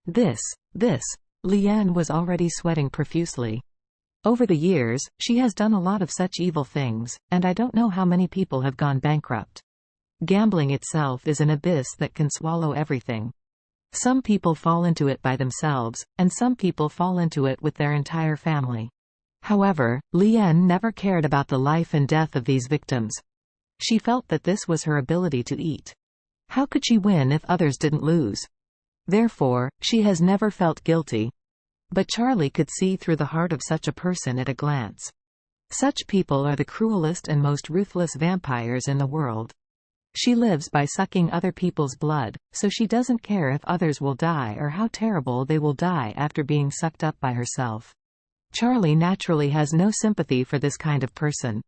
This, this. Leanne was already sweating profusely. Over the years, she has done a lot of such evil things, and I don't know how many people have gone bankrupt. Gambling itself is an abyss that can swallow everything. Some people fall into it by themselves, and some people fall into it with their entire family. However, Leanne never cared about the life and death of these victims. She felt that this was her ability to eat. How could she win if others didn't lose? Therefore, she has never felt guilty. But Charlie could see through the heart of such a person at a glance. Such people are the cruelest and most ruthless vampires in the world. She lives by sucking other people's blood, so she doesn't care if others will die or how terrible they will die after being sucked up by herself. Charlie naturally has no sympathy for this kind of person.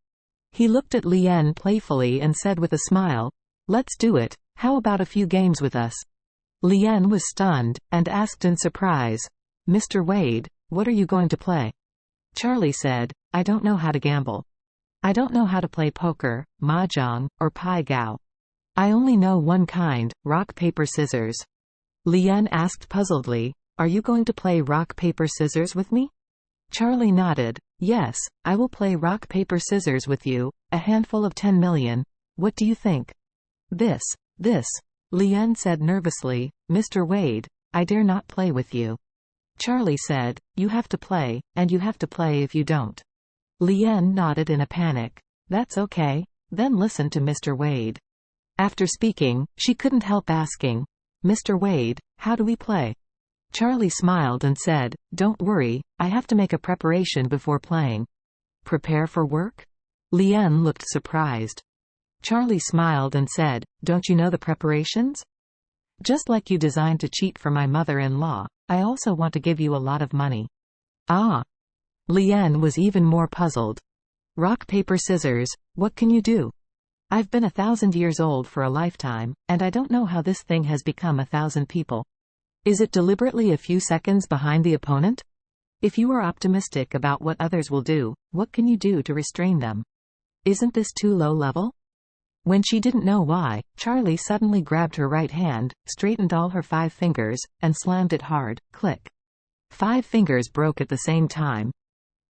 He looked at Leanne playfully and said with a smile, "Let's do it, how about a few games with us?" Leanne was stunned, and asked in surprise, "Mr. Wade, what are you going to play?" Charlie said, "I don't know how to gamble. I don't know how to play poker, mahjong, or pai gow. I only know one kind, rock paper scissors." Leanne asked puzzledly, "Are you going to play rock paper scissors with me?" Charlie nodded, "Yes, I will play rock paper scissors with you, a handful of 10 million. What do you think?" This. Leanne said nervously, "Mr. Wade, I dare not play with you." Charlie said, "You have to play, and you have to play if you don't." Leanne nodded in a panic. "That's okay. Then listen to Mr. Wade." After speaking, she couldn't help asking, "Mr. Wade, how do we play?" Charlie smiled and said, "Don't worry, I have to make a preparation before playing." "Prepare for work?" Leanne looked surprised. Charlie smiled and said, "Don't you know the preparations? Just like you designed to cheat for my mother-in-law, I also want to give you a lot of money." "Ah." Leanne was even more puzzled. "Rock, paper, scissors, what can you do? I've been 1,000 years old for a lifetime, and I don't know how this thing has become 1,000 people. Is it deliberately a few seconds behind the opponent? If you are optimistic about what others will do, what can you do to restrain them? Isn't this too low level?" When she didn't know why, Charlie suddenly grabbed her right hand, straightened all her 5 fingers, and slammed it hard. Click. 5 fingers broke at the same time.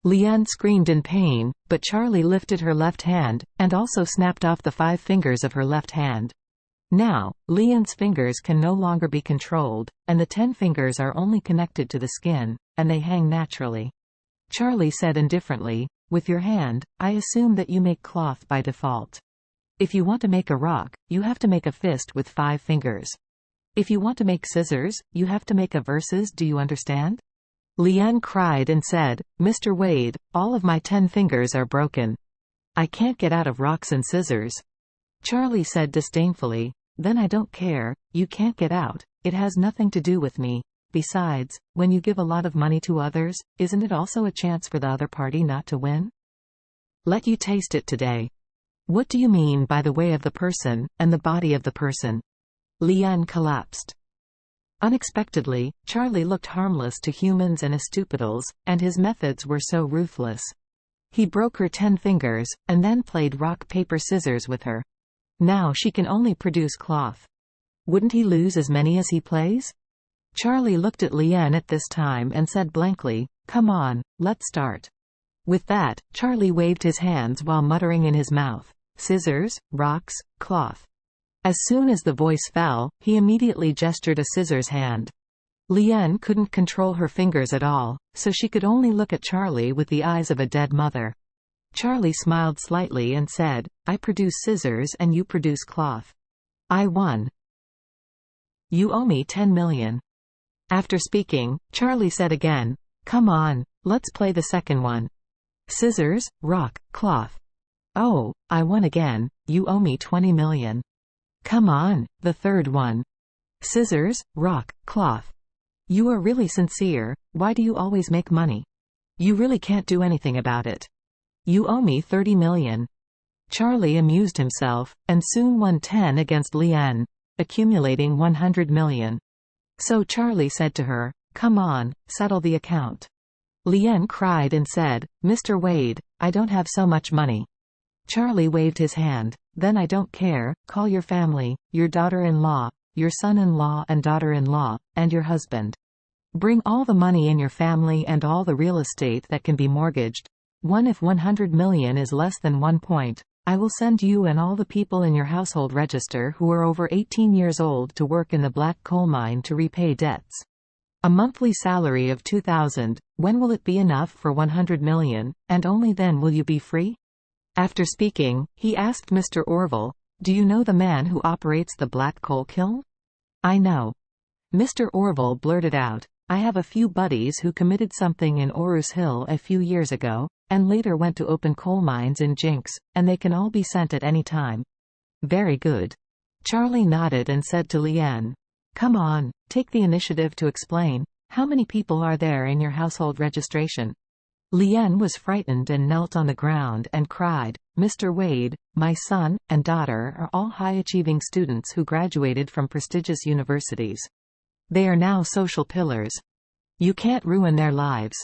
Leanne screamed in pain, but Charlie lifted her left hand, and also snapped off the 5 fingers of her left hand. Now, Leanne's fingers can no longer be controlled, and the 10 fingers are only connected to the skin, and they hang naturally. Charlie said indifferently, "With your hand, I assume that you make cloth by default. If you want to make a rock, you have to make a fist with 5 fingers. If you want to make scissors, you have to make a verses, do you understand?" Leanne cried and said, "Mr. Wade, all of my 10 fingers are broken. I can't get out of rocks and scissors." Charlie said disdainfully, "Then I don't care, you can't get out, it has nothing to do with me. Besides, when you give a lot of money to others, isn't it also a chance for the other party not to win? Let you taste it today." "What do you mean by the way of the person, and the body of the person?" Leanne collapsed. Unexpectedly, Charlie looked harmless to humans and estupidals, and his methods were so ruthless. He broke her 10 fingers, and then played rock paper scissors with her. Now she can only produce cloth. Wouldn't he lose as many as he plays? Charlie looked at Leanne at this time and said blankly, "Come on, let's start." With that, Charlie waved his hands while muttering in his mouth, "Scissors, rocks, cloth." As soon as the voice fell, he immediately gestured a scissors hand. Leanne couldn't control her fingers at all, so she could only look at Charlie with the eyes of a dead mother. Charlie smiled slightly and said, "I produce scissors and you produce cloth. I won. You owe me 10 million. After speaking, Charlie said again, "Come on, let's play the second one. Scissors, rock, cloth. Oh, I won again, you owe me 20 million. Come on, the third one. Scissors, rock, cloth. You are really sincere, why do you always make money? You really can't do anything about it. You owe me 30 million. Charlie amused himself, and soon won 10 against Leanne, accumulating 100 million. So Charlie said to her, "Come on, settle the account." Leanne cried and said, "Mr. Wade, I don't have so much money." Charlie waved his hand. "Then I don't care, call your family, your daughter-in-law, your son-in-law and daughter-in-law, and your husband. Bring all the money in your family and all the real estate that can be mortgaged. If 100 million is less than 1 point, I will send you and all the people in your household register who are over 18 years old to work in the black coal mine to repay debts. A monthly salary of 2,000, when will it be enough for 100 million, and only then will you be free? After speaking, he asked Mr. Orville, "Do you know the man who operates the black coal kiln?" "I know." Mr. Orville blurted out, "I have a few buddies who committed something in Orus Hill a few years ago, and later went to open coal mines in Jinx, and they can all be sent at any time." "Very good." Charlie nodded and said to Leanne, "Come on, take the initiative to explain. How many people are there in your household registration?" Leanne was frightened and knelt on the ground and cried, "Mr. Wade, my son and daughter are all high-achieving students who graduated from prestigious universities. They are now social pillars. You can't ruin their lives.